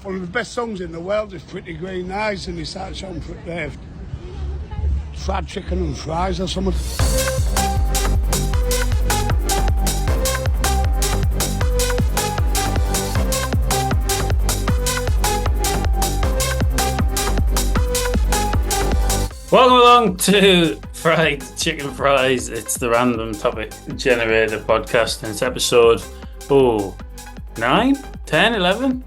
One of the best songs in the world is Pretty Green Eyes, and he starts on fried chicken and fries or something. Welcome along to Fried Chicken Fries. It's the Random Topic Generator podcast, and it's episode 9, 10, 11?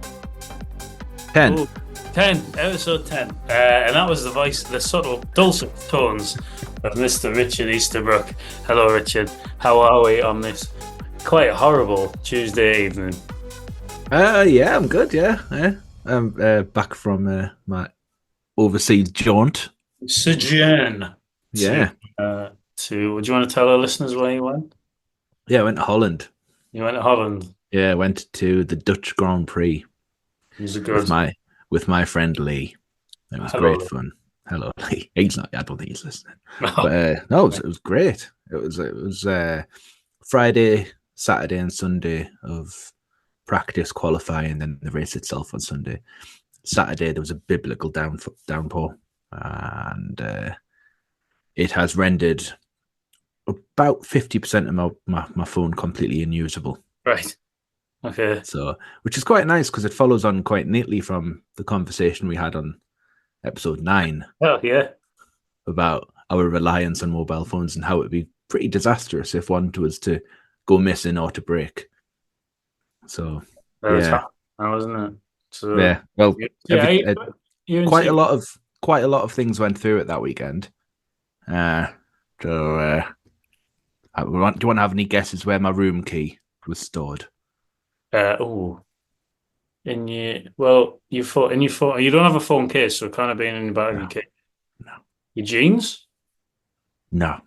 10. 10, episode 10. And that was the subtle, dulcet tones of Mr. Richard Easterbrook. Hello, Richard. How are we on this quite horrible Tuesday evening? Yeah, I'm good, yeah. I'm back from my overseas jaunt. Sojourn. Yeah. Do you want to tell our listeners where you went? Yeah, I went to Holland. You went to Holland? Yeah, I went to the Dutch Grand Prix with my friend Lee. It was great fun. Hello, Lee. He's not. I don't think he's listening. No. But no, it was great. It was Friday, Saturday, and Sunday of practice qualifying, and then the race itself on Sunday. Saturday there was a biblical downpour, and it has rendered about 50% of my phone completely unusable. Right. Okay. So, which is quite nice because it follows on quite neatly from the conversation we had on episode 9. Oh, yeah. About our reliance on mobile phones and how it would be pretty disastrous if one was to go missing or to break. So, that wasn't it? So, yeah. Well, quite a lot of things went through it that weekend. Do you want to have any guesses where my room key was stored? Your phone. You don't have a phone case, so it can't have been in the back of your case. No. Your jeans? No.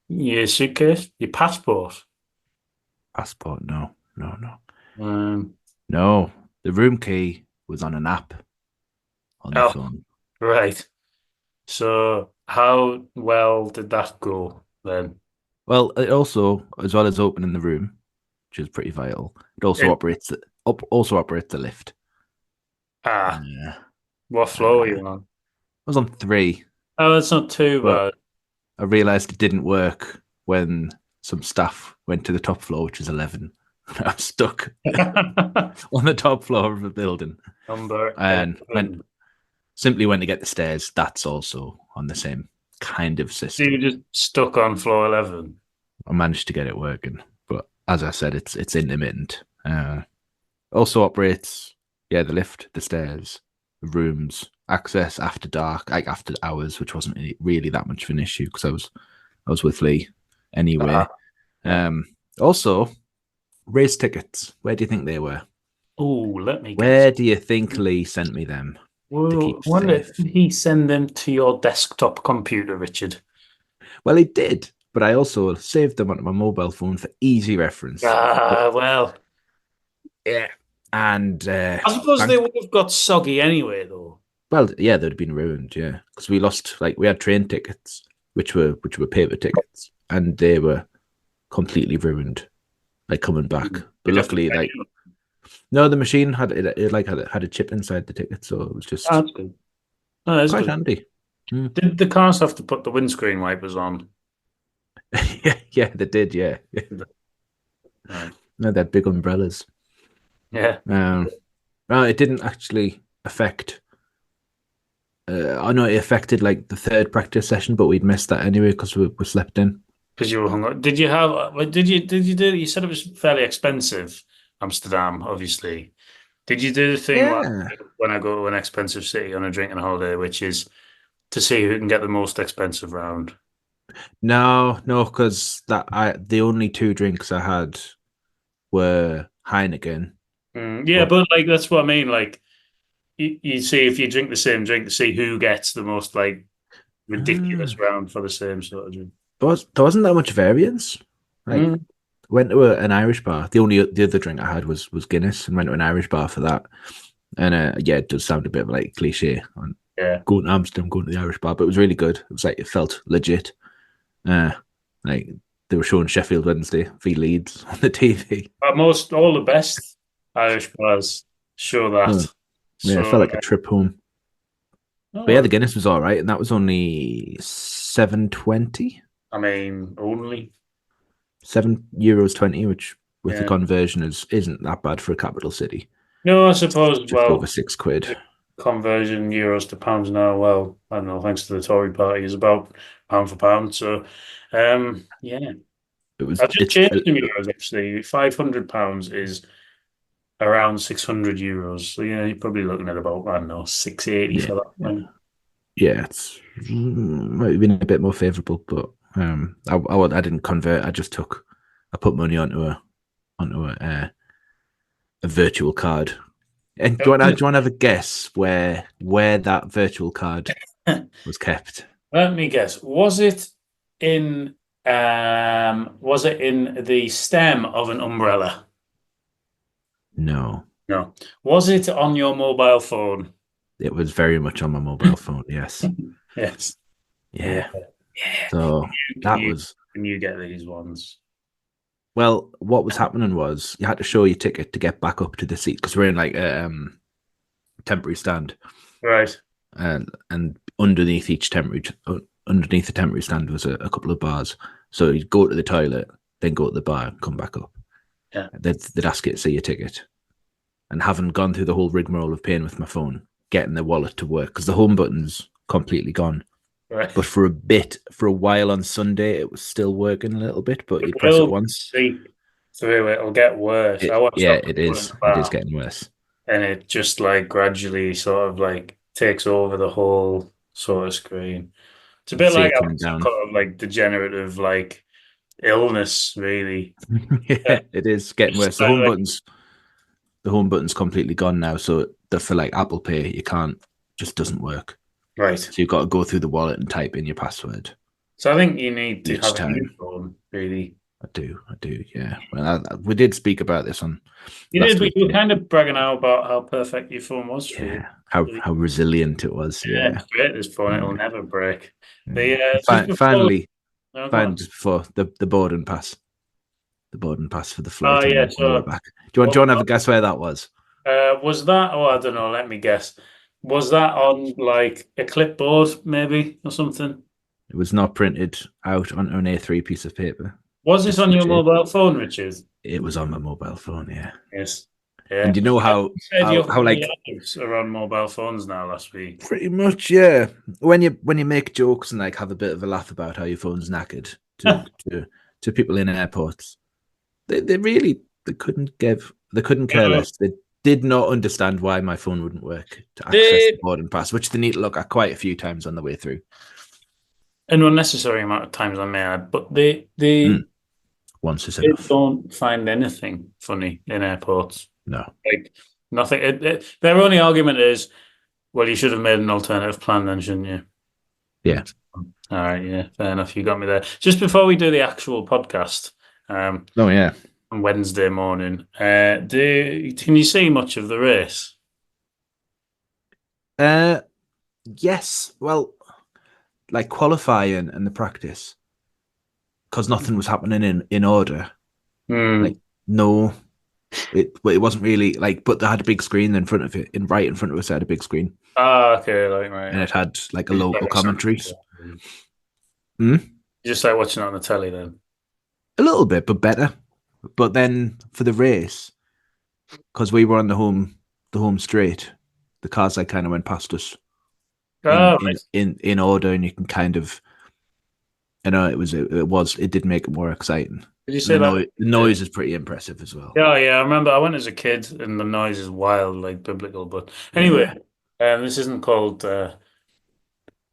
Your suitcase? Your passport? Passport? No. No. The room key was on an app on the phone. Right. So how well did that go then? Well, it also, as well as opening the room, which is pretty vital, it also operates the lift. What floor were you on? I was on 3. Oh, that's not too bad. I realised it didn't work when some staff went to the top floor, which is 11. I was stuck on the top floor of the building. And simply went to get the stairs. That's also on the same kind of system. So you just stuck on floor 11? I managed to get it working. But as I said, it's intermittent. Also operates, the lift, the stairs, the rooms, access after dark, like after hours, which wasn't really that much of an issue because I was with Lee anyway. Also, race tickets. Where do you think they were? Oh, let me guess. Where do you think Lee sent me them? Well, did he send them to your desktop computer, Richard? Well, he did, but I also saved them on my mobile phone for easy reference. Well. Yeah. And I suppose they would have got soggy anyway, though. Well, yeah, they'd have been ruined, yeah. Because we lost, we had train tickets, which were paper tickets, and they were completely ruined, coming back. But luckily, no, the machine had a chip inside the ticket, so it was just that's good. No, that's quite good. handy. Did the cars have to put the windscreen wipers on? yeah, they did. Yeah, Right. No, they're big umbrellas. Yeah. No, it didn't actually affect. I know it affected the third practice session, but we'd missed that anyway because we slept in. Because you were hung up. Did you have? Did you do? You said it was fairly expensive. Amsterdam, obviously. Did you do the thing when I go to an expensive city on a drinking holiday, which is to see who can get the most expensive round? No, because the only 2 drinks I had were Heineken. But that's what I mean. You see if you drink the same drink to see who gets the most ridiculous round for the same sort of drink. There wasn't that much variance. Went to an Irish bar. The other drink I had was Guinness, and went to an Irish bar for that. And it does sound a bit of cliche. Going to Amsterdam, going to the Irish bar, but it was really good. It was it felt legit. They were showing Sheffield Wednesday v Leeds on the TV. All the best Irish bars Sure No, that. yeah, it So, felt like a trip home. But yeah, oh, the Guinness was all right, and that was only 7.20, I mean, only. €7.20, which with the Yeah. conversion isn't that bad for a capital city. No, I suppose, Just over well, £6. conversion euros to pounds now, well, I don't know, thanks to the Tory party, is about pound for pound. So, yeah. It was I just it's changed the euros actually. £500 is around €600. So, yeah, you're probably looking at about, I don't know, 680 yeah for that one. yeah it's might have been a bit more favourable, but I didn't convert. I put money onto a virtual card. And do you want to have a guess where that virtual card was kept? Let me guess. In was it in the stem of an umbrella? No, No. Was it on your mobile phone? it was very much on my mobile phone. Yes, Yes. Yeah. yeah. Yeah. So Can that you was can you get these ones? well. What was happening was you had to show your ticket to get back up to the seat because we're in like a temporary stand, Right. and underneath the temporary stand was a couple of bars. So you'd go to the toilet, then go to the bar, and come back up. Yeah. They'd ask you to see your ticket, and having gone through the whole rigmarole of paying with my phone, getting the wallet to work because the home button's completely gone. Right. But for a while on Sunday, it was still working a little bit. But It you'd press it will once. seep through. It'll get worse. I watched Yeah, that it before in is. the It is bar, getting worse. and it just like gradually sort of like takes over the whole sort of screen. It's a I'd bit say like it having coming some down. kind of like degenerative like illness, really. Yeah. Yeah, it is getting It's worse. like, The home button's completely gone now. So for like Apple Pay, you can't just doesn't work. right. So you've got to go through the wallet and type in your password So I think you need to each have a new time. phone, really. I do, yeah. Well, we did speak about this on You did, last but week. you were kind of bragging out about how perfect your phone was for you. Yeah, how resilient it was. Yeah, Yeah, it's great, this phone. It'll yeah. never break. yeah. The just before, no, go on. Just before the boarding pass for the Oh flight yeah, on the way so back. Do you want to have a guess where that was? was that? Oh, I don't know. Let me guess. Was that on like a clipboard, maybe, or something? It was not printed out on an A3 piece of paper. Was this It's on your legit. mobile phone, Richard? It was on my mobile phone. Yeah, Yes. and Yeah. you know You said your how family like apps are on mobile phones now last week. pretty much, yeah. When you make jokes and like have a bit of a laugh about how your phone's knackered to people in airports, they really they couldn't care No, less. They did not understand why my phone wouldn't work to access the they boarding pass, which they need to look at quite a few times on the way through. an unnecessary amount of times I may add, but they Mm, once is they enough. don't find anything funny in airports. No. Like nothing. Their only argument is, well, you should have made an alternative plan then, shouldn't you? Yeah. All right, yeah, fair enough. You got me there. Just before we do the actual podcast, Oh yeah. on Wednesday morning, can you see much of the race? Uh yes. Well, like qualifying and the practice, because nothing was happening in order. Hmm. Like no, it wasn't really like, but they had a big screen in front of it, right in front of us. They had a big screen, Ah, okay, like right. and it Okay. had like a You just like local watching it on commentaries. the telly. Hmm? You just like watching it on the telly then. A little bit, but better. But then for the race, because we were on the home straight, the cars like kind of went past us in Oh, in right. in in order, and you can kind of, it did make it more exciting, Did you and say that? the noise is pretty impressive as well. Yeah, yeah. I remember I went as a kid, and the noise is wild, like biblical. But Yeah, anyway, this isn't called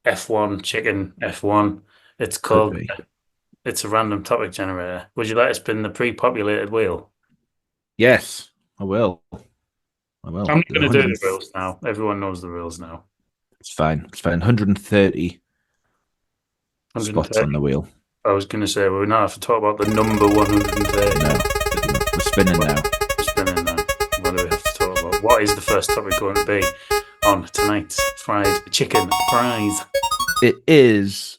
F1 Chicken F1. It's could called. be. It's a random topic generator. Would you like to spin the pre-populated wheel? Yes, I will. I I'm will. not There's going to 100. do the rules now. Everyone knows the rules now. It's fine. It's fine. 130 spots 130. on the wheel. I was going to say we now have to talk about the number 130. No, we're spinning What now. we're spinning now. What do we have to talk about? What is the first topic going to be on tonight's fried chicken fries? It is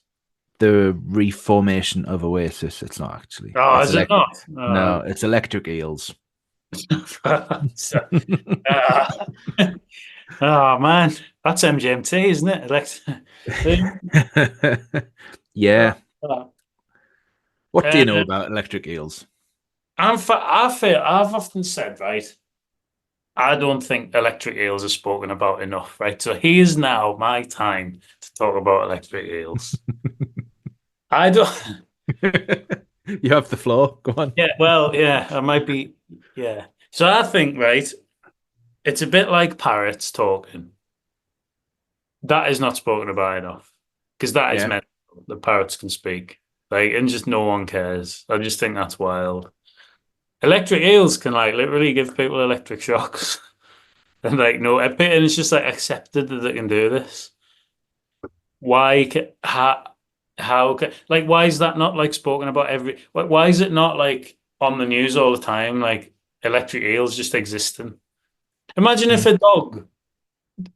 the reformation of Oasis. It's not actually. Oh, is it not? No, it's electric eels. Ah. Oh man, that's MGMT, isn't it? Yeah. Uh, What do you know about electric eels? I've often said, right, I don't think electric eels are spoken about enough, right? So here's now my time to talk about electric eels. I don't, You have the floor. Go on. yeah, well, yeah, I might be, yeah. So I think, right, it's a bit like parrots talking. That is not spoken about enough because that is Yeah. meant the parrots can speak, like, and just no one cares. I just think that's wild. Electric eels can like literally give people electric shocks, and like no, and it's just like accepted that they can do this. Why? Like, why is that not like spoken about why is it not like on the news all the time? Like electric eels just existing. Imagine if Mm. a dog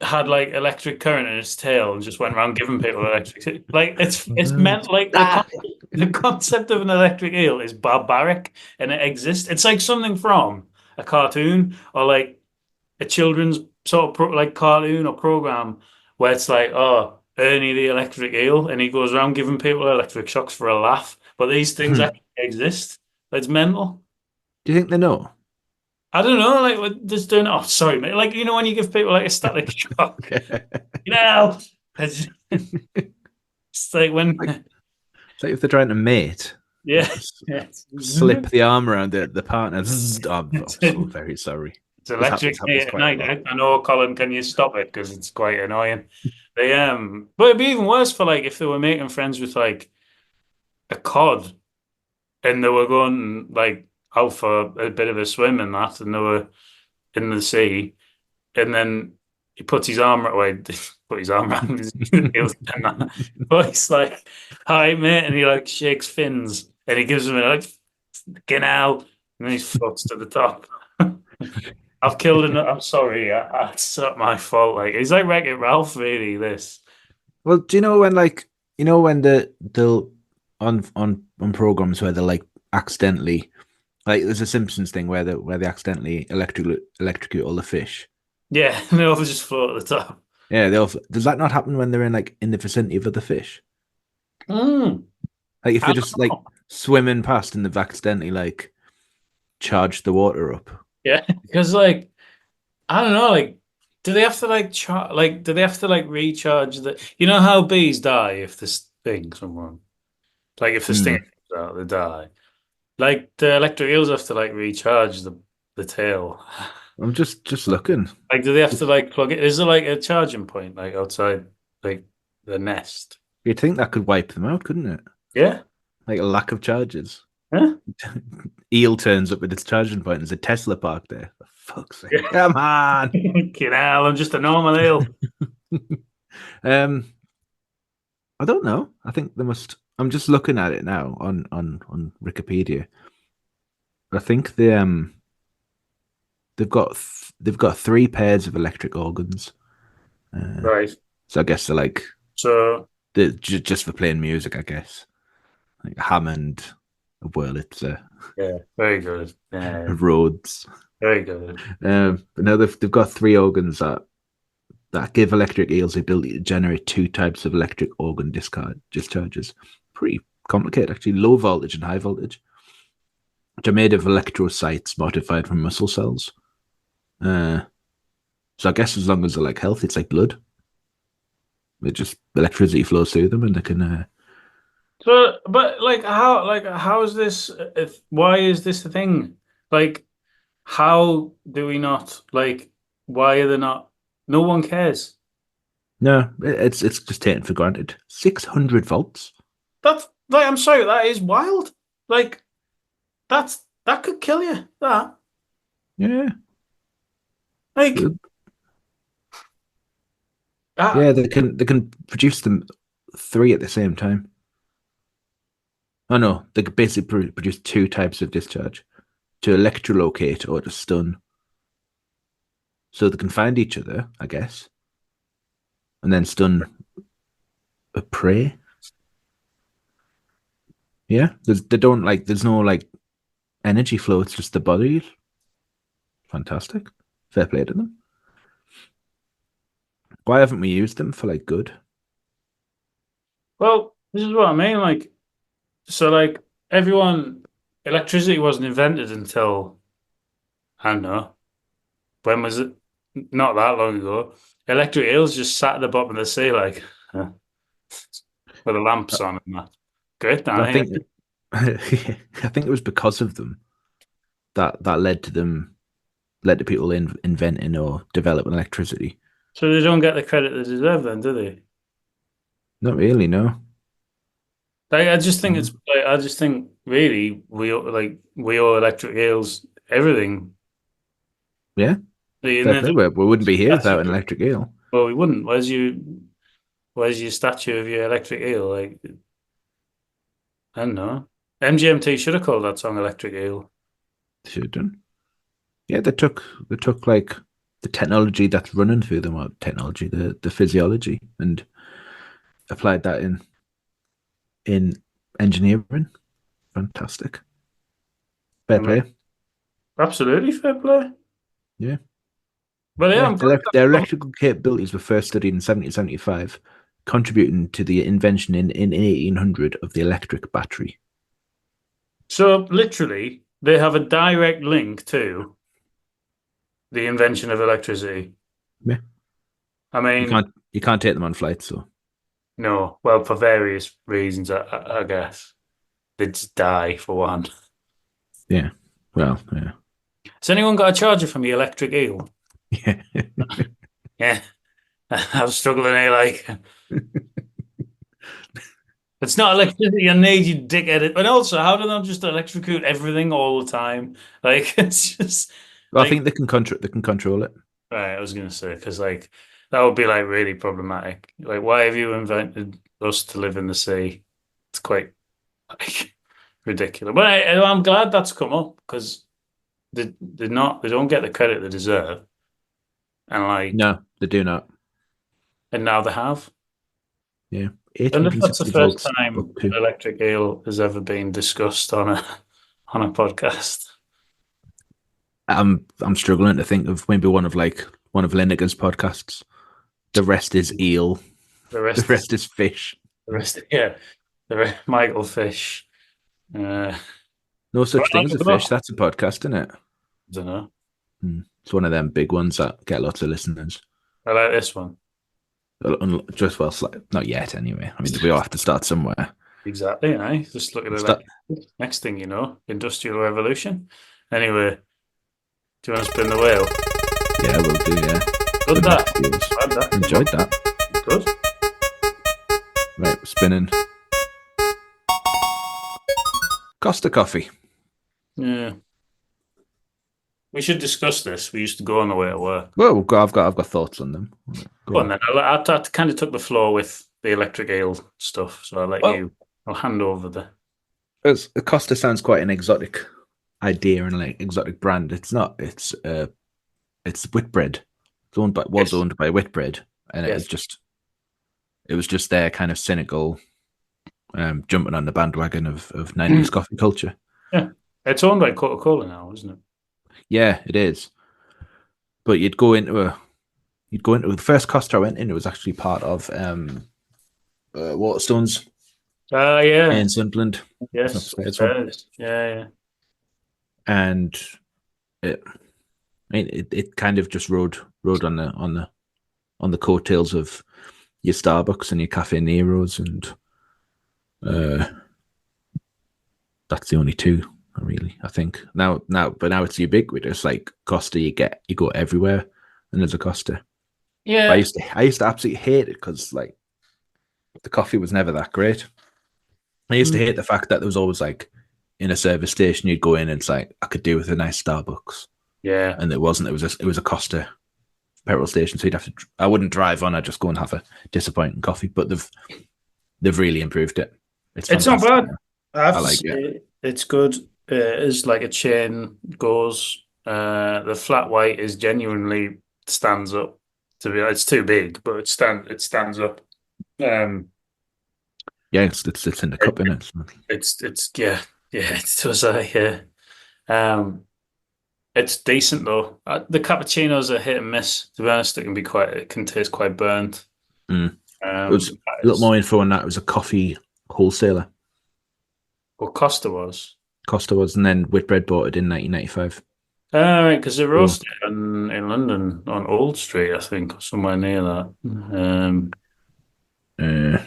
had like electric current in its tail and just went around giving people electric. Like it's Right. meant like Ah. the concept of an electric eel is barbaric and it exists. It's like something from a cartoon or like a children's sort of like cartoon or program where it's like, oh, Ernie the electric eel, and he goes around giving people electric shocks for a laugh. But these things Do actually exist. It's mental. you think they know? I don't know, like we're just doing. Oh, sorry, mate. Like when you give people like a static shock, you know, it's, it's like when, Like, it's like if they're trying to mate, yeah, just yeah. slip the arm around the partner. Oh, I'm so It's very sorry. This electric happens me at quite a night. lot. I know, Colin. Can you stop it? Because it's quite annoying. But it'd be even worse for like if they were making friends with like a cod and they were going like out for a bit of a swim and that, and they were in the sea, and then he puts his arm away, put his arm around his heels and that. But he's like, "Hi, mate," and he like shakes fins and he gives him a like, "Get out," and then he floats to the top. I've killed him. I'm sorry. It's not my fault. Like he's like Wreck-It Ralph, really. This. Well, do you know when when they'll on programs where they'll like accidentally like there's a Simpsons thing where they accidentally electrocute all the fish. Yeah, and they all just float at the top. Yeah, does that not happen when they're in like in the vicinity of other fish? Mm. Like if I they're don't just like know. swimming past and they've accidentally like charged the water up. Yeah, because like I don't know, like do they have to like do they have to like recharge the you know how bees die if they sting someone? Like if the sting Hmm. comes out, they die. Like the electric eels have to like recharge the tail. I'm just looking. Like do they have to Just, like plug it? Is there like a charging point like outside like the nest? you'd think that could wipe them out, couldn't it? Yeah. Like a lack of charges. Huh? Eel turns up with its charging point. There's a Tesla parked there. For fuck's sake. Yeah. Come on. Fucking hell, I'm just a normal eel. um, I don't know. I think they must. I'm just looking at it now on Wikipedia. I think they've got three pairs of electric organs. Right. So I guess they're like So just for playing music. I guess like Hammond, a Wurlitzer, yeah, very good. Yeah, a Rhodes. very good. But now they've got three organs that give electric eels the ability to generate two types of electric organ discharges. Pretty complicated, actually. Low voltage and high voltage, which are made of electrocytes modified from muscle cells. Uh, so I guess as long as they're like healthy, it's like blood. It just electricity flows through them, and they can. So, but like how is this? If why is this a thing? Like, how do we not like? Why are they not? No one cares. No, it's just taken for granted. 600 volts. That's like I'm sorry, that is wild. Like that could kill you. That Yeah, like that. yeah. They can produce them three at the same time. Oh no, they could basically produce two types of discharge to electrolocate or to stun. So they can find each other, I guess, and then stun a prey. Yeah, they don't like. There's no like energy flow. It's just the bodies. fantastic. Fair play to them. Why haven't we used them for like good? Well, this is what I mean. Like, so like everyone, electricity wasn't invented until I don't know when was it? Not that long ago. Electric eels just sat at the bottom of the sea, like with the lamps on and that. Great, But I Dan. think I think it was because of them that led to people inventing or developing electricity. So they don't get the credit they deserve, then, do they? Not really, no. Like, I just think it's. Mm. Like, I just think really we owe electric eels everything. Yeah, And fair then play. We wouldn't be here without an statue. electric eel. Well, we wouldn't. Where's your statue of your electric eel? Like, I don't know. MGMT should have called that song Electric Eel. Should have done. Yeah, they took like the technology that's running through them, or technology, the physiology, and applied that in engineering. Fantastic. I Fair mean, play. absolutely fair play. Yeah. But yeah, Yeah. I'm glad Their that's come. electrical capabilities were first studied in 1775, contributing to the invention in 1800 of the electric battery. So literally, they have a direct link to the invention of electricity. Yeah. I You mean, can't take them on flights, so no, well, for various reasons, I guess. They'd just die for one. yeah. Well, yeah. Has anyone got a charger for me electric eel? Yeah. Yeah, I'm struggling here. Like, it's not electricity I need, you dickhead. And also, how do they just electrocute everything all the time? Like, it's just Well, I like, think they can control it. right, I was gonna say, because like that would be like really problematic. Like, why have you invented us to live in the sea? It's quite like ridiculous. But I'm glad that's come up because they don't get the credit they deserve, and like, No, they do not. and now they have. Yeah. And if that's the 860 first volts up time an to. electric eel has ever been discussed on a podcast. I'm struggling to think of maybe one of Lineker's podcasts. The rest is eel. The The rest is rest is fish. the rest. Yeah, Michael Fish. Uh, No I such thing as a don't fish. know. That's a podcast, isn't it? I don't know. It's one of them big ones that get lots of listeners. I like this one. Just well, not yet anyway. I mean, we all have to start somewhere. Exactly, eh? Just look at it Start. like next thing you know, industrial revolution. Anyway, do you want to spin the wheel? Yeah, we'll do. Yeah, Good good that. luck, viewers. Glad that. Enjoyed that. Good. Right, spinning. Costa coffee. Yeah. We should discuss this. We used to go on the way to work. Well, I've got thoughts on them. Go on then. I kind of took the floor with the electric eel stuff, so I'll hand over the. As Costa sounds quite an exotic idea and like exotic brand. It's not. It's Whitbread. It's owned by Whitbread, and Yes. it was just their kind of cynical jumping on the bandwagon of 90s coffee culture. Yeah. It's owned by Coca-Cola now, isn't it? Yeah, it is. But you'd go into the first Costa I went in. It was actually part of Waterstones Yeah. in Sunderland. Yes. Upstairs one. Yeah. And it kind of just rode on the coattails of your Starbucks and your Cafe Neros, and that's the only two really, I think. Now it's ubiquitous. Like Costa, you go everywhere, and there's a Costa. Yeah. But I used to absolutely hate it because like the coffee was never that great. I used to hate the fact that there was always like in a service station you'd go in and it's like I could do with a nice Starbucks. Yeah. And it wasn't. It was a Costa petrol station, so you'd have to. I wouldn't drive on. I'd just go and have a disappointing coffee. But they've really improved it. It's not bad. I like it. It's good. As like a chain goes, the flat white is genuinely stands up. It's too big, but it stands up. Yeah, it's in the cup, innit? It's yeah, it does. Yeah. It's decent though. The cappuccinos are hit and miss. To be honest, it can taste quite burnt. Mm. It was a little more info on that. It was a coffee wholesaler. Well, Costa was. Costa was, and then Whitbread bought it in 1995. Right, because they Oh, roasted it in London on Old Street, I think, or somewhere near that. uh,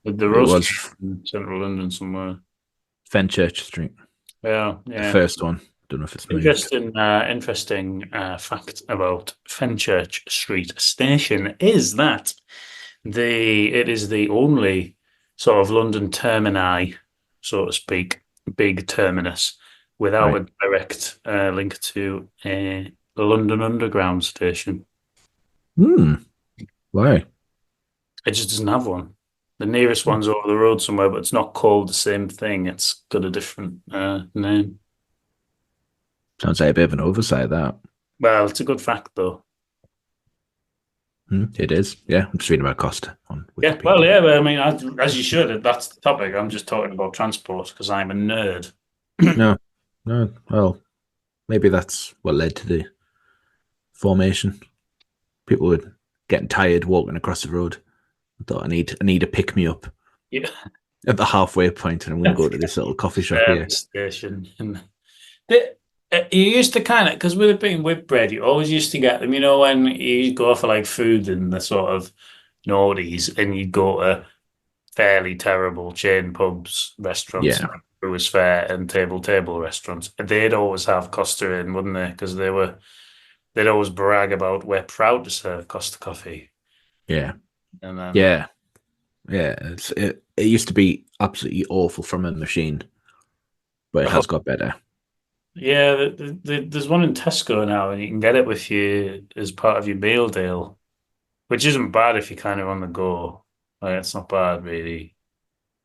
The it roast was in central London somewhere. Fenchurch Street, Yeah, the yeah. first one. Don't know if it's moved. Interesting fact about Fenchurch Street Station is that it is the only sort of London termini, so to speak, big terminus without Right. a direct link to a London Underground station. Hmm. Why? It just doesn't have one. The nearest one's over the road somewhere, but it's not called the same thing. It's got a different name. Sounds like a bit of an oversight, that. Well, it's a good fact, though. It is. Yeah, I'm just reading about Costa on Yeah, well, Wikipedia. yeah, but I mean, as you should. That's the topic. I'm just talking about transport because I'm a nerd. No, no. Well, maybe that's what led to the formation. People were getting tired walking across the road. I thought I need a pick me up Yeah, at the halfway point, and I'm going to go to this little coffee shop here. service station. The, you used to kind of, because with it being with bread, you always used to get them, when you go for like food in the sort of noughties and you go to fairly terrible chain pubs, restaurants, Yeah, like Brewers Fair and table restaurants. They'd always have Costa in, wouldn't they? Because they'd always brag about we're proud to serve Costa coffee. yeah, And then yeah, yeah. It used to be absolutely awful from a machine, but it has got better. yeah, there's one in Tesco now, and you can get it with you as part of your meal deal, which isn't bad if you're kind of on the go. Like, it's not bad really,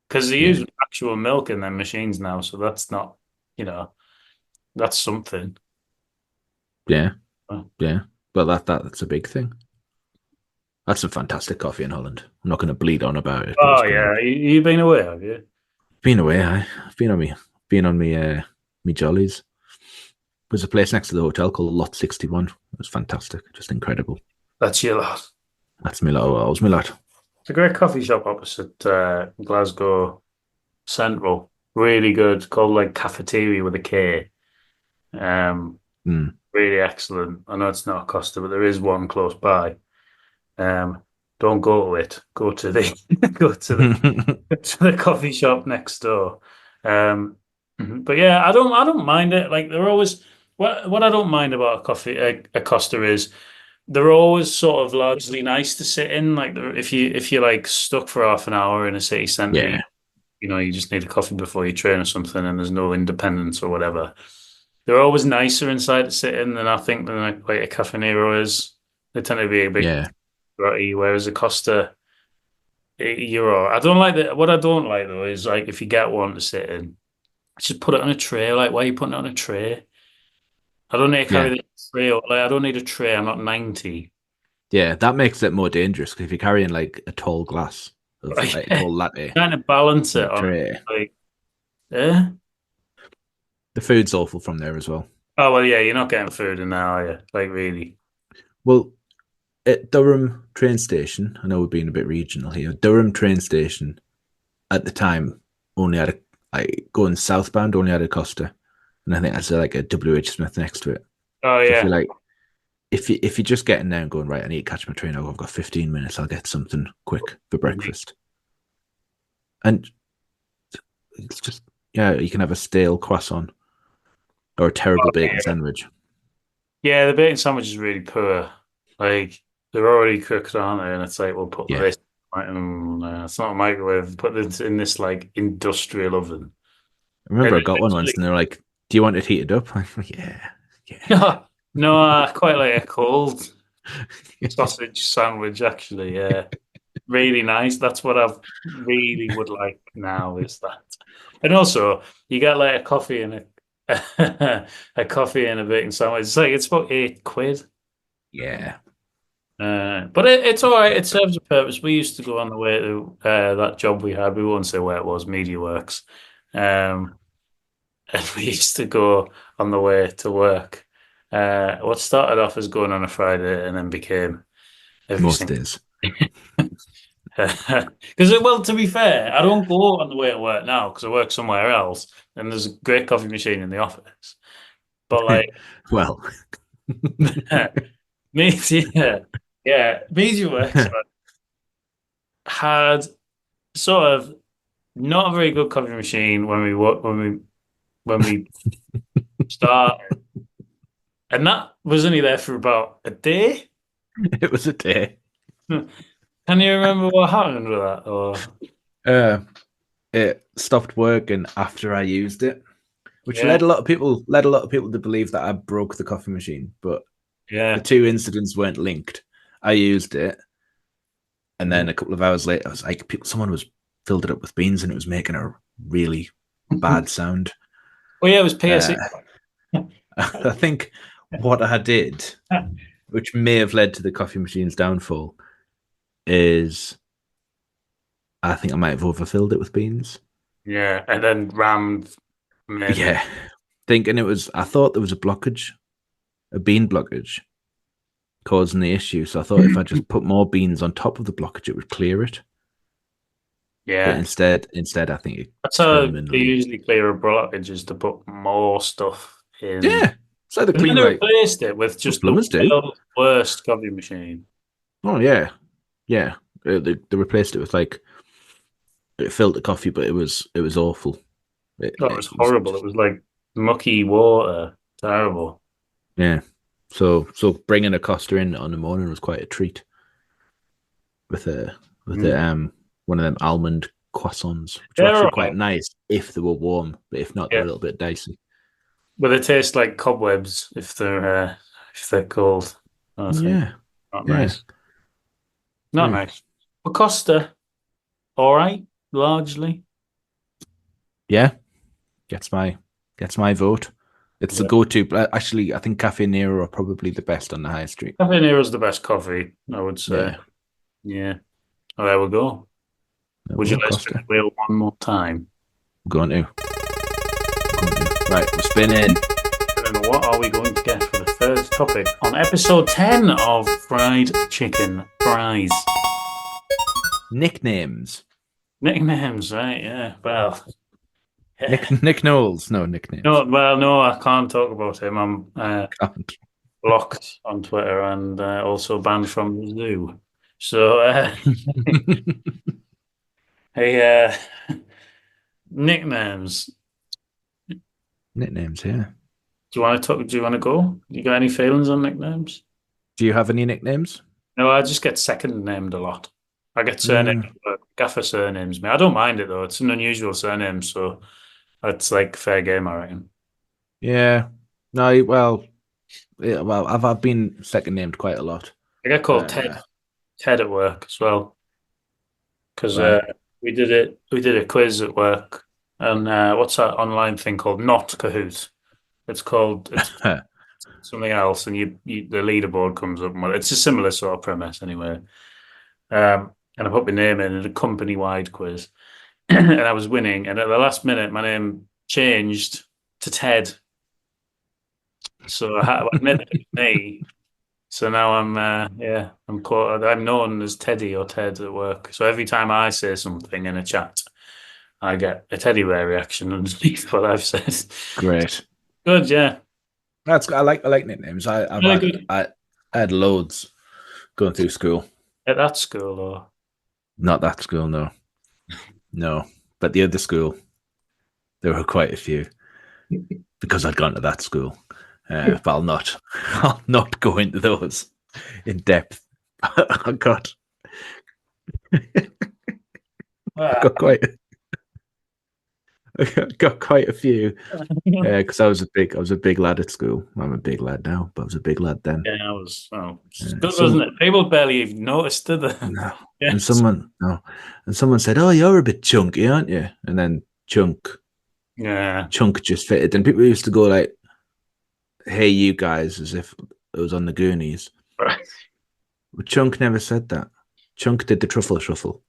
because they Yeah, use actual milk in their machines now, so that's not, you know, that's something. yeah, Uh, yeah. But that's a big thing. That's some fantastic coffee in Holland. I'm not going to bleed on about it, but it's Oh great. yeah, you've been away, have you? Been away, I've been on me jollies. There's a place next to the hotel called Lot 61. It was fantastic, just incredible. That's your lot. That's me lot. That was me lot. It's a great coffee shop opposite Glasgow Central. Really good, called like Cafeteria with a K. Um, Mm. really excellent. I know it's not a Costa, but there is one close by. Um, don't go to it. Go to the go to the to the coffee shop next door. Um, but yeah, I don't mind it. Like they're always what I don't mind about a Costa is they're always sort of largely nice to sit in. Like if you're like stuck for half an hour in a city centre, Yeah, you just need a coffee before you train or something, and there's no independence or whatever. They're always nicer inside to sit in than I think than like a Cafe Nero is. They tend to be a bit yeah, grotty, whereas a Costa, you're all right. I don't like that. What I don't like though is like if you get one to sit in, just put it on a tray. Like, why are you putting it on a tray? I don't need to carry yeah, the tray. Like, I don't need a tray. I'm not 90. yeah. That makes it more dangerous because if you're carrying like a tall glass of Like, like a tall latte trying to balance on it a on tray, like, eh? the food's awful from there as well. Oh well, yeah, you're not getting food in there, are you? Like, really? Well, at Durham train station, I know we're being a bit regional here. Durham train station at the time only had a like going southbound only had a Costa, and I think that's like a WH Smith next to it. Oh So if yeah. you like, if you're just getting there and going right, I need to catch my train. I've got 15 minutes. I'll get something quick for breakfast, and it's just yeah, you can have a stale croissant or a terrible bacon sandwich. Yeah, the bacon sandwich is really poor. Like they're already cooked, aren't they? And it's like, we'll put Yeah, this. It's not a microwave. Put this in this like industrial oven. I remember And I got one once, literally, and they're like, "Do you want it heated up?" I'm like, yeah, no, no, I quite like a cold sausage sandwich. Actually, yeah, really nice. That's what I really would like now. Is that, and also you get like a coffee and a a coffee and a bacon sandwich. It's about £8. yeah. But it's all right. It serves a purpose. We used to go on the way to that job we had. We won't say where it was, MediaWorks. And we used to go on the way to work. what started off as going on a Friday and then became every Most single. days. Because, well, to be fair, I don't go on the way to work now because I work somewhere else, and there's a great coffee machine in the office. But like, Well, Media, Media Works had sort of not a very good coffee machine when we started, and that was only there for about a day. it was a day. Can you remember what happened with that? Or It stopped working after I used it, which yeah, led a lot of people to believe that I broke the coffee machine. But the yeah, two incidents weren't linked. I used it, and then mm. a couple of hours later, I was like, someone was filled it up with beans, and it was making a really bad sound. Oh yeah, it was PSE. I think what I did, which may have led to the coffee machine's downfall, is I think I might have overfilled it with beans. Yeah, and then rammed. Maybe. Yeah, thinking it was. I thought there was a blockage, a bean blockage, causing the issue. So I thought if I just put more beans on top of the blockage, it would clear it. But Yeah, instead, I think it that's how they permanently. usually clear a blockage is to put more stuff in. Yeah, it's like the And then clean they like replaced it with most just the plumbers do. world's worst coffee machine. Oh yeah, yeah. They replaced it with like it filtered coffee, but it was awful. That It was was horrible. It was like mucky water. Terrible. yeah. So bringing a Costa in on the morning was quite a treat with a one of them almond croissants, which were They're actually all quite right. nice if they were warm, but if not, they're Yeah, a little bit dicey. but they taste like cobwebs if they're cold. I think Yeah, not yeah, nice. Not yeah, nice. But Costa, all right, largely. yeah. Gets my vote. It's the Yeah. go-to. Actually, I think Cafe Nero are probably the best on the high street. Cafe Nero's the best coffee, I would say. Yeah, Yeah. Oh, there we go. there we Would you go, like to spin Costa. the wheel one more time? Going to. Right, we're spinning. And what are we going to get for the third topic on episode 10 of Fried Chicken Fries? Nicknames. Nicknames, right? Yeah. Well, yeah. Nick Knowles. No nicknames. No, I can't talk about him. I'm Can't. blocked on Twitter and also banned from the zoo. So, hey, nicknames. Nicknames, yeah. Do you want to talk? Do you want to go? You got any feelings on nicknames? Do you have any nicknames? No, I just get second named a lot. I get surnamed. Mm, Gaffer surnames me. I don't mind it though. It's an unusual surname, so it's like fair game, I reckon. yeah. No, well, yeah, well, I've been second named quite a lot. I get called Uh, Ted at work as well because right. we did it. We did a quiz at work, and what's that online thing called? Not Kahoot. It's something else, and you the leaderboard comes up. It's a similar sort of premise anyway. And I put my name in a company-wide quiz, and I was winning. And at the last minute, my name changed to Ted, so I admitted it was me. So now I'm known as Teddy or Ted at work. So every time I say something in a chat, I get a teddy bear reaction underneath what I've said. Great. Good, yeah, I like nicknames. I've really had good I had loads going through school. at that school. Or Not that school, no. No. But the other school, there were quite a few because I'd gone to that school. But I'll not go into those in depth. I got quite got quite a few because I was a big lad at school. I'm a big lad now, but I was a big lad then. yeah, I was. Oh, it's good, wasn't Some it? People barely even noticed, did they? no, and Yes. someone said, "Oh, you're a bit chunky, aren't you?" And then Yeah. chunk just fitted. And people used to go like, "Hey, you guys," as if it was on the Goonies. Right. But Chunk never said that. Chunk did the truffle shuffle.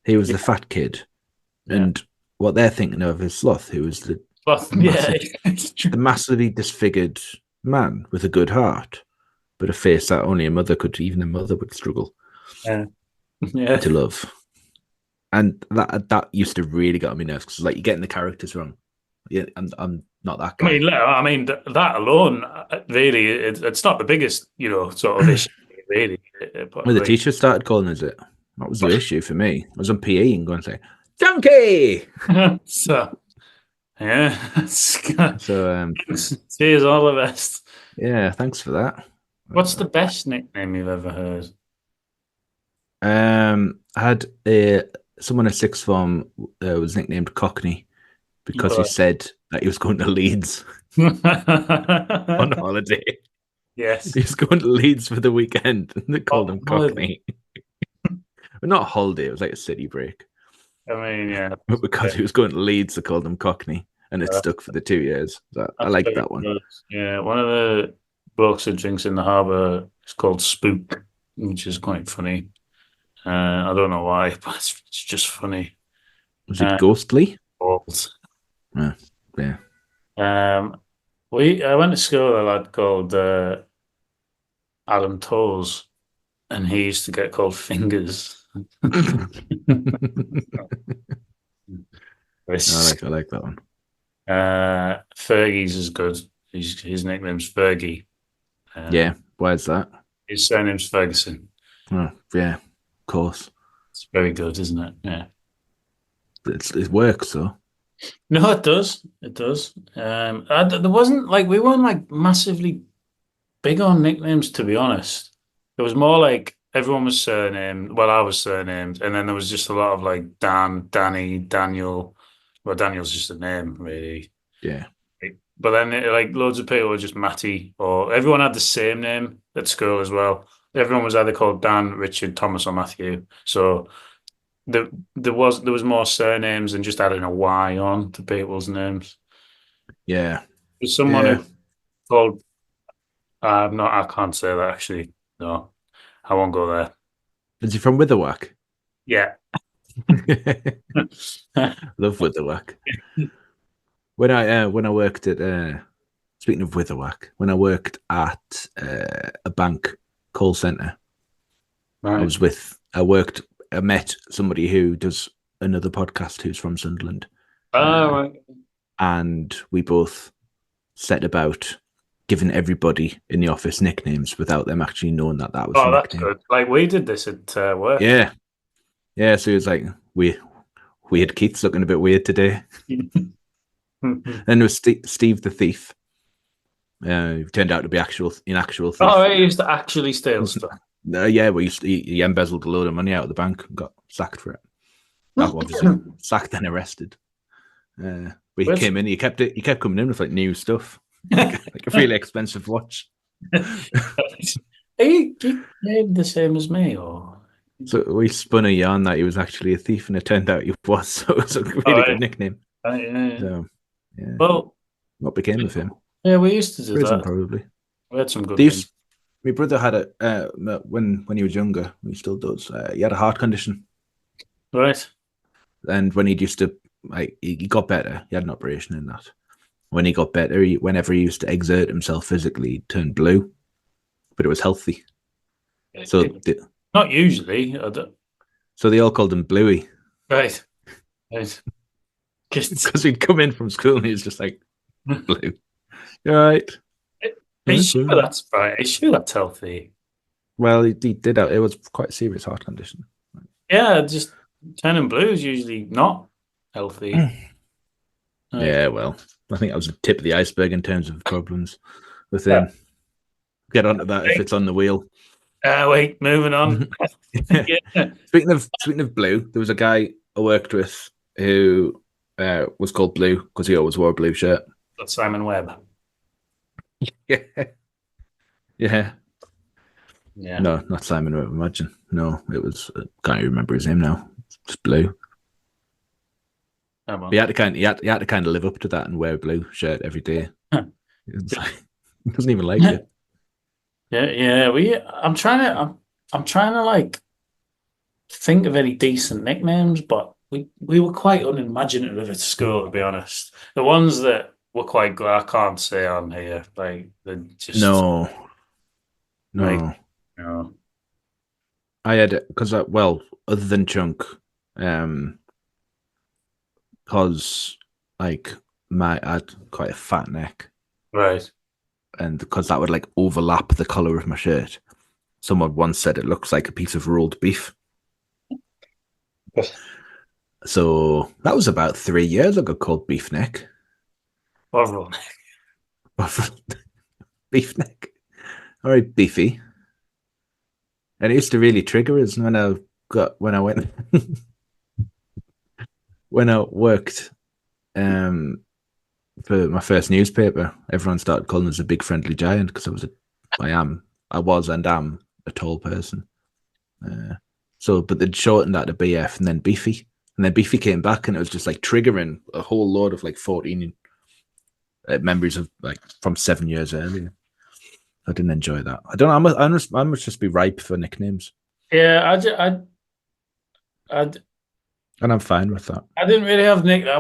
He was the fat kid, Yeah. and what they're thinking of is Sloth, who was But massive, yeah, it's true. the massively disfigured man with a good heart, but a face that only even a mother would struggle Yeah. to love. And that used to really get on my nerves because like you're getting the characters wrong. Yeah, I'm not that guy. I mean that alone, really, it's not the biggest, sort of issue, really. But Well, the like, teacher started calling us it. That was the issue for me. I was on PE and going to say, "Donkey!" so yeah, So cheers, all the best. yeah, thanks for that. What's the best nickname you've ever heard? I had someone at sixth form was nicknamed Cockney because he said that he was going to Leeds on holiday. Yes. He was going to Leeds for the weekend, and they called him Holiday. Cockney. But not a holiday; it was like a city break. I mean, yeah. But because he was going to Leeds, they called him Cockney, and it stuck for the 2 years. So I That's like very that one. good. Yeah, one of the blokes that drinks in the harbour is called Spook, which is quite funny. I don't know why, but it's just funny. Was it Ghostly? Old. Yeah. I went to school with a lad called Adam Toes, and he used to get called Fingers. I like that one. Fergie's is good. His nickname's Fergie. Yeah, where's that? His surname's Ferguson. Oh, yeah, of course. It's very good, isn't it? Yeah. It works though. No, it does. It does. There wasn't like we weren't like massively big on nicknames, to be honest. It was more like everyone was surnamed. Well, I was surnamed, and then there was just a lot of like Dan, Danny, Daniel. Well, Daniel's just a name, really. Yeah. But then, like, loads of people were just Matty, or everyone had the same name at school as well. Everyone was either called Dan, Richard, Thomas, or Matthew. So there was more surnames than just adding a Y on to people's names. Yeah. There's someone called. I can't say that actually. No, I won't go there. Is he from Witherwack? Yeah. Love Witherwack. When I worked at speaking of Witherwack, when I worked at a bank call center, Right. I met somebody who does another podcast who's from Sunderland. Right. And we both set about giving everybody in the office nicknames without them actually knowing that was Oh, a that's nickname. good. Like we did this at work. Yeah. So it was like weird Keith's looking a bit weird today. Then there was Steve the Thief. Who turned out to be actual thief. Oh, he used to actually steal stuff. Yeah, well, he embezzled a load of money out of the bank and got sacked for it. Obviously, sacked and arrested. But he came in. He kept coming in with like new stuff, like a really expensive watch. Are you named the same as me, or? So we spun a yarn that he was actually a thief, and it turned out he was. So it was a really good nickname. Yeah. So, yeah. Well, what became of him? Yeah, we used to do Prison, that. probably. We had some good ones. My brother had when he was younger. He still does. He had a heart condition, Right. and when he used to he got better. He had an operation in that. When he got better, whenever he used to exert himself physically, he'd turn blue, but it was healthy. So not usually. So they all called him Bluey. Right. Because he'd come in from school and he was just like blue. You're right. Are you sure that's right? Are you sure that's healthy? Well, he did have, it was quite a serious heart condition. Yeah, just turning blue is usually not healthy. Yeah, well, I think that was the tip of the iceberg in terms of problems with him. Yeah. Get onto that if it's on the wheel. Wait, moving on. Yeah. Speaking of blue, there was a guy I worked with who was called Blue because he always wore a blue shirt. That's Simon Webb. Yeah. Yeah. No, not Simon Webb, imagine. No, it was, can't even remember his name now. It's just Blue. He had to kind of live up to that and wear a blue shirt every day. He doesn't even like it. Yeah. I'm trying to like think of any decent nicknames, but we were quite unimaginative at school, to be honest. The ones that were quite good. I can't say on here. Like they're just No, like no. you know. I had it because well, other than Chunk, because like I had quite a fat neck, Right. and because that would like overlap the color of my shirt. Someone once said it looks like a piece of rolled beef. So that was about 3 years ago called beef neck. Horrible. Beef neck. All right, beefy. And it used to really trigger us when I went when I worked for my first newspaper. Everyone started calling us a big friendly giant because I was and am a tall person. But they'd shortened that to BF and then Beefy. And then Beefy came back and it was just like triggering a whole load of like 14 memories of like from 7 years earlier. I didn't enjoy that. I don't know. I must just be ripe for nicknames. Yeah, And I'm fine with that. I didn't really have nick. I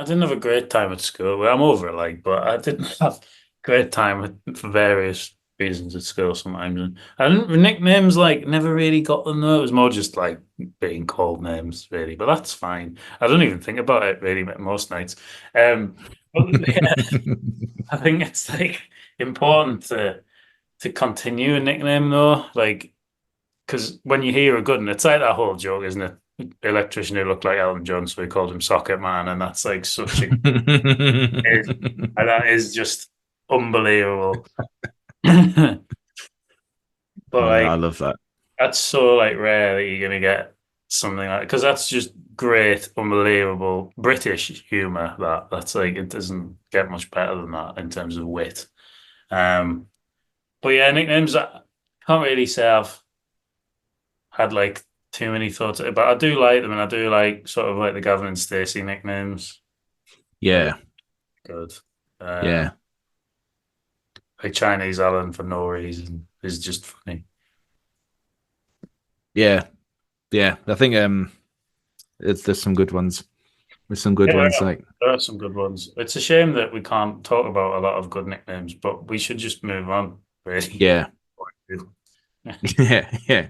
didn't have a great time at school. Well, I'm over it, like, but I didn't have a great time for various reasons at school sometimes. And I didn't nicknames like never really got them though. It was more just like being called names, really. But that's fine. I don't even think about it really most nights. But yeah, I think it's like important to continue a nickname though, like because when you hear a good one, it's like that whole joke, isn't it? Electrician who looked like Elton John, so he called him Socket Man, and that's like such a and that is just unbelievable. But I like love that. that's so like rare that you're gonna get something like because that's just great, unbelievable British humor. That's like it doesn't get much better than that in terms of wit. Um, but yeah, nicknames I can't really say I've had like too many thoughts, but I do like them, and I do like sort of like the Gavin and Stacey nicknames. They're Yeah, good. yeah, Like Chinese Alan for no reason is just funny. yeah, yeah. I think there's some good ones. There's some good Yeah, ones like there are some good ones. It's a shame that we can't talk about a lot of good nicknames, but we should just move on, really. yeah, yeah, yeah.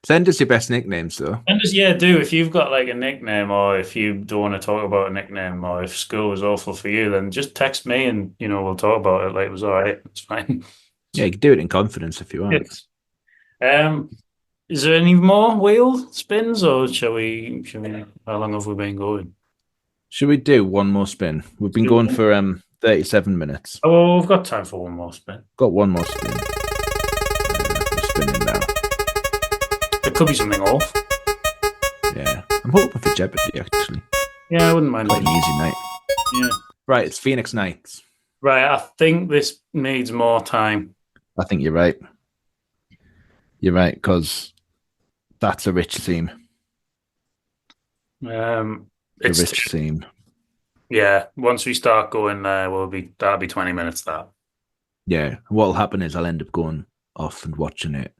Send us your best nicknames though. And just yeah, do if you've got like a nickname, or if you don't want to talk about a nickname, or if school was awful for you, then just text me and we'll talk about it. Like it was all right, it's fine. Yeah, you can do it in confidence if you want. Yes. Um, is there any more wheel spins, or shall we? How long have we been going? Should we do one more spin? We've been going for 37 minutes. Oh, well, we've got time for one more spin. Got one more spin. We're spinning now. It could be something off. Yeah, I'm hoping for Jeopardy actually. Yeah, I wouldn't mind. Quite an easy night. Yeah. Right, it's Phoenix Nights. Right, I think this needs more time. I think you're right. You're right, because that's a rich theme. It's a rich theme. Yeah, once we start going there, that'll be 20 minutes that. Yeah. What'll happen is I'll end up going off and watching it.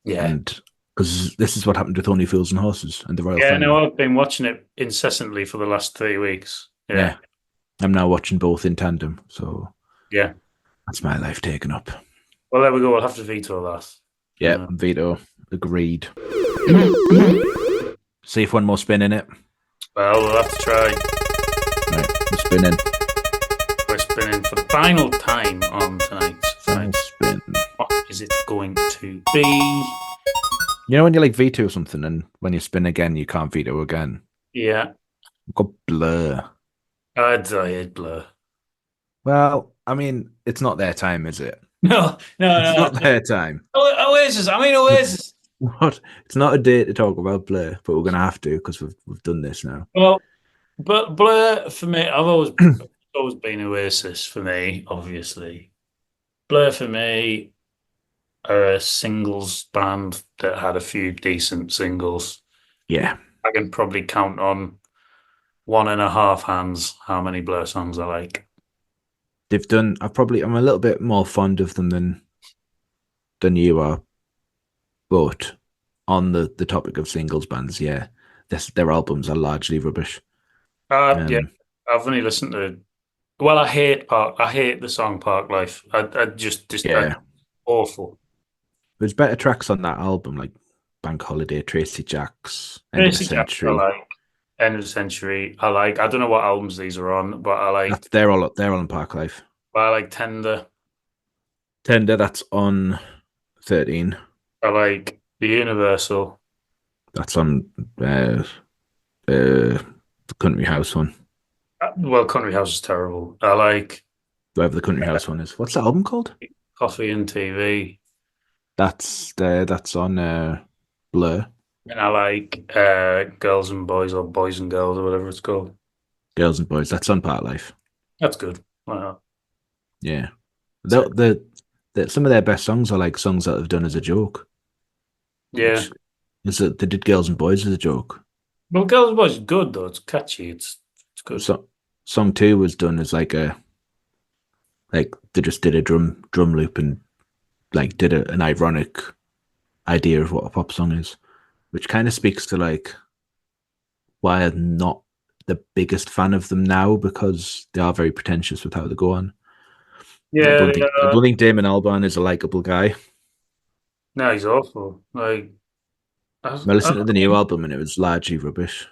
Yeah. And because this is what happened with Only Fools and Horses and the Royal Yeah, Family. no, I've been watching it incessantly for the last 3 weeks. Yeah. I'm now watching both in tandem. So yeah. That's my life taken up. Well, there we go. We'll have to veto that. Yeah, veto. Agreed. See if one more spin in it. Well, we'll have to try. Right, we're spinning. We're spinning for the final time on tonight's final spin. What is it going to be? You know when you like veto something and when you spin again, you can't veto again? Yeah. I've got Blur. I hate Blur. Well, I mean, it's not their time, is it? No. It's not their time. Oasis. Oasis. What? It's not a day to talk about Blur, but we're gonna have to because we've done this now. Well, but Blur for me, I've always been Oasis for me. Obviously, Blur for me are a singles band that had a few decent singles. Yeah, I can probably count on 1.5 hands how many Blur songs I like. They've done. I'm a little bit more fond of them than you are. But on the topic of singles bands, their albums are largely rubbish. Yeah, I've only listened to Well, I hate the song Park Life. I just Yeah, awful. there's better tracks on that album, like Bank Holiday, Tracy Jacks, End of the Tracy Jackson, I Century. like. End of the Century, I like. I don't know what albums these are on, but That's they're all on Park Life. I like Tender. Tender, that's on 13. I like the Universal. That's on the Country House one. Well, Country House is terrible. I like Whatever the Country House one is. What's the album called? Coffee and TV, That's on Blur. and I like Girls and Boys or Boys and Girls or whatever it's called. Girls and Boys. That's on Park Life. That's good. Wow. Yeah. So, Some of their best songs are like songs that they've done as a joke. yeah. Which is that they did Girls and Boys as a joke. Well, Girls and Boys is good though. It's catchy. It's good. So song two was done as like they just did a drum loop and like did an ironic idea of what a pop song is, which kind of speaks to like why I'm not the biggest fan of them now, because they are very pretentious with how they go on. I Yeah. don't think Damon Albarn is a likable guy. No, he's awful. Like, I listened to the new album and it was largely rubbish.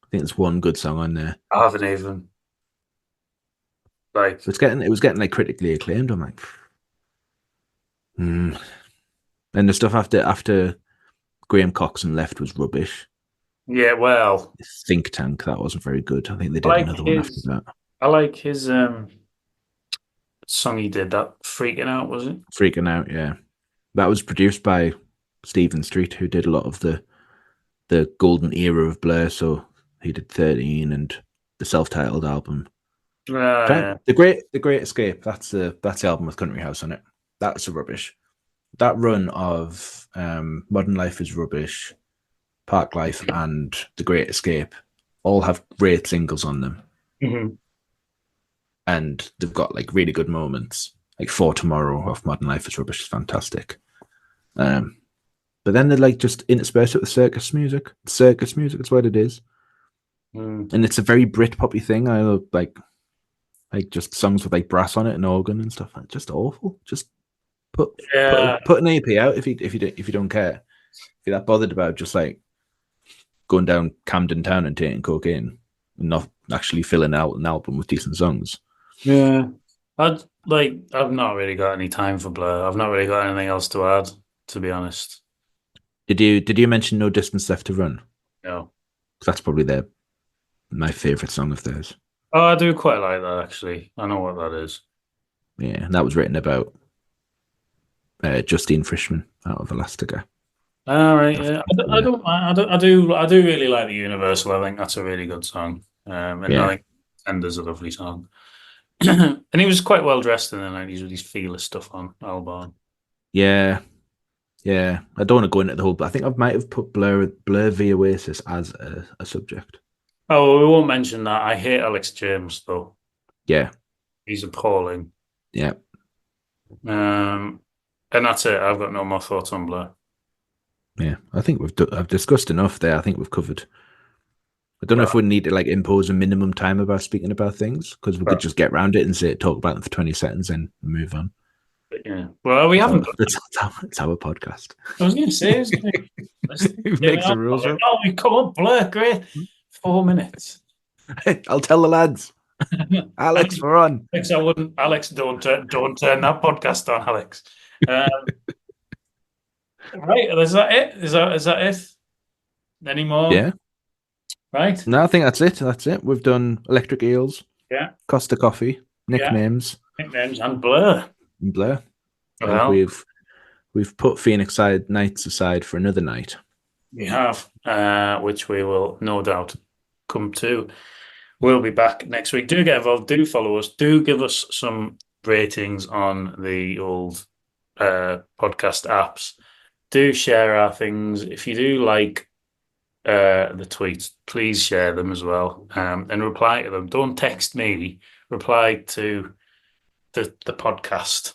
I think there's one good song on there. I haven't even like. It was getting like critically acclaimed. I'm like, And the stuff after Graham Coxon left was rubbish. Yeah, well, Think Tank, that wasn't very good. I think they did like another one after that. I like his song he did, that Freaking Out, was it? Freaking Out, yeah. That was produced by Stephen Street, who did a lot of the golden era of Blur. So he did 13 and the self-titled album. Yeah. The Great Escape. That's the album with Country House on it. That's a rubbish. That run of Modern Life is Rubbish, Park Life, and The Great Escape all have great singles on them. Mm-hmm. And they've got like really good moments. Like For Tomorrow of Modern Life is Rubbish is fantastic. But then they're like just interspersed it with circus music. Circus music is what it is. And it's a very Brit poppy thing. I love like just songs with like brass on it and organ and stuff. It's just awful. Just put an EP out if you don't care. If you're that bothered about just like going down Camden Town and taking cocaine and not actually filling out an album with decent songs. Yeah. I've not really got any time for Blur. I've not really got anything else to add, to be honest. Did you mention No Distance Left to Run? No. That's probably my favourite song of theirs. Oh, I do quite like that, actually. I know what that is. Yeah, and that was written about Justine Frischmann out of Elastica. All right, yeah. I don't mind. I do really like the Universal. I think that's a really good song. And I think Tender's a lovely song. And he was quite well dressed in the 90s with his fearless stuff on Albarn. Yeah. I don't want to go into the whole, but I think I might have put Blur v Oasis as a subject. Oh, we won't mention that. I hate Alex James, though. Yeah. He's appalling. Yeah. And that's it. I've got no more thoughts on Blur. Yeah, I think I've discussed enough there. I think we've covered. I don't know if we need to like impose a minimum time about speaking about things, because we could just get around it and talk about them for 20 seconds and move on. Yeah. Well, we haven't. It's our podcast. I was going to say, Who makes the rules up? Oh, we come on, Blur, great. 4 minutes. I'll tell the lads. Alex, we're on. Alex, I wouldn't. Alex, don't turn that podcast on, Alex. Right, is that it? Is that it? Any more? Yeah. Right. No, I think that's it. That's it. We've done Electric Eels. Yeah. Costa Coffee. Nicknames. Yeah. Nicknames and Blur. And Blur. Well, we've put Phoenix Nights aside for another night. We have, which we will no doubt come to. We'll be back next week. Do get involved. Do follow us. Do give us some ratings on the old podcast apps. Do share our things. If you do like the tweets, please share them as well, and reply to them. Don't text me. Reply to the podcast,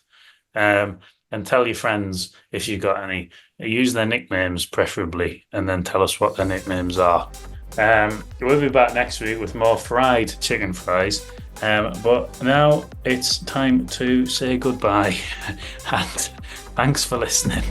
and tell your friends if you got any. Use their nicknames preferably, and then tell us what their nicknames are. We'll be back next week with more fried chicken fries. But now it's time to say goodbye, and thanks for listening.